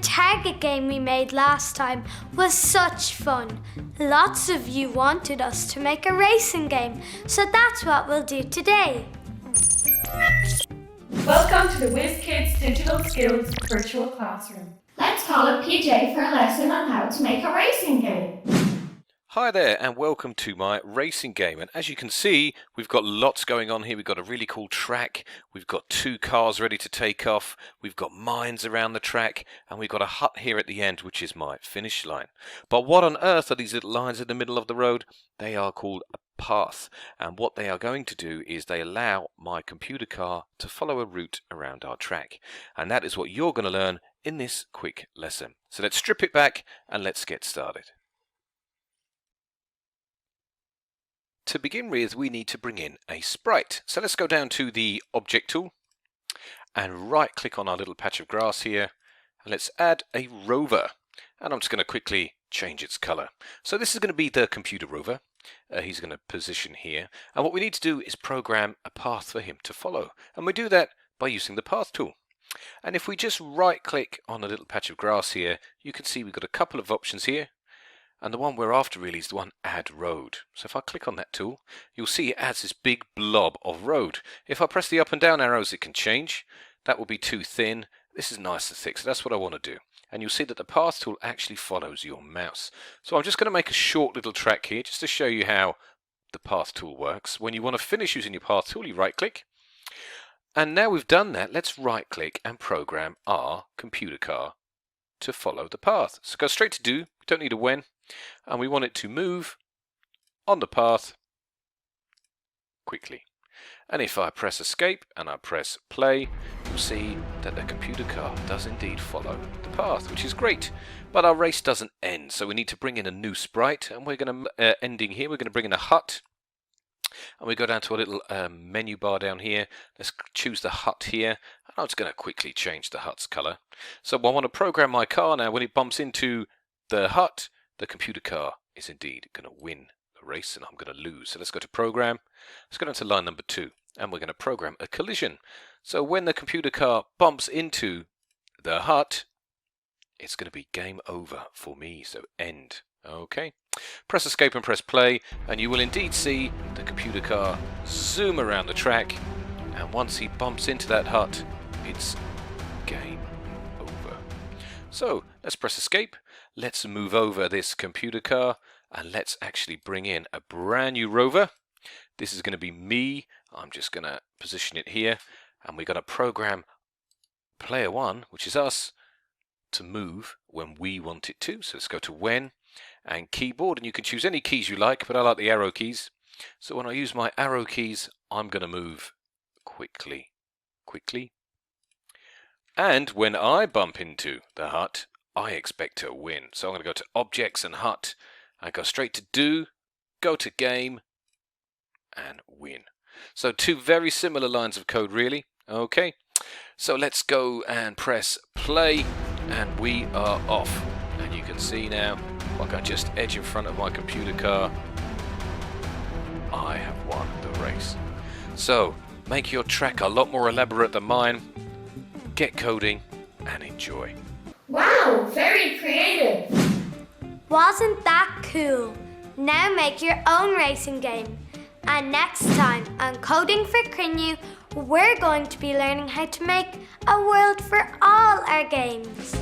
target game we made last time was such fun. Lots of you wanted us to make a racing game, so that's what we'll do today. Welcome to the Whizz Kids Digital Skills Virtual Classroom. Let's call up PJ for a lesson on how to make a racing game. Hi there and welcome to my racing game, and as you can see we've got lots going on here. We've got a really cool track, we've got 2 cars ready to take off, we've got mines around the track, and we've got a hut here at the end which is my finish line. But what on earth are these little lines in the middle of the road? They are called a path, and what they are going to do is they allow my computer car to follow a route around our track, and that is what you're going to learn in this quick lesson. So let's strip it back and let's get started. To begin with, we need to bring in a sprite. So let's go down to the object tool and right click on our little patch of grass here, and let's add a rover, and I'm just going to quickly change its color. So this is going to be the computer rover. He's going to position here, and what we need to do is program a path for him to follow, and we do that by using the path tool. And if we just right click on a little patch of grass here, you can see we've got a couple of options here. And the one we're after really is the one add road. So if I click on that tool, you'll see it adds this big blob of road. If I press the up and down arrows, it can change. That will be too thin. This is nice and thick, so that's what I want to do. And you'll see that the path tool actually follows your mouse. So I'm just going to make a short little track here just to show you how the path tool works. When you want to finish using your path tool, you right click. And now we've done that, let's right click and program our computer car to follow the path. So go straight to do, we don't need a when. And we want it to move on the path quickly. And if I press escape and I press play, you'll see that the computer car does indeed follow the path, which is great. But our race doesn't end, so we need to bring in a new sprite, and we're going to ending here. We're going to bring in a hut, and we go down to a little menu bar down here. Let's choose the hut here, and I'm just going to quickly change the hut's color. So I want to program my car now. When it bumps into the hut, the computer car is indeed going to win the race and I'm going to lose. So let's go to program. Let's go down to line number 2 and we're going to program a collision. So when the computer car bumps into the hut, it's going to be game over for me. So end. Okay. Press escape and press play and you will indeed see the computer car zoom around the track, and once he bumps into that hut, it's game over. So let's press escape. Let's move over this computer car and let's actually bring in a brand new rover. This is going to be me. I'm just going to position it here, and we're going to program player 1, which is us, to move when we want it to. So let's go to when and keyboard, and you can choose any keys you like, but I like the arrow keys. So when I use my arrow keys, I'm going to move quickly. And when I bump into the hut, I expect to win. So I'm going to go to Objects and Hut, and go straight to Do, go to Game, and win. So 2 very similar lines of code really. Okay, so let's go and press play, and we are off. And you can see now, like I just edge in front of my computer car, I have won the race. So make your track a lot more elaborate than mine. Get coding and enjoy. Wow, very creative. Wasn't that cool? Now make your own racing game. And next time on Coding for Cruinniú, we're going to be learning how to make a world for all our games.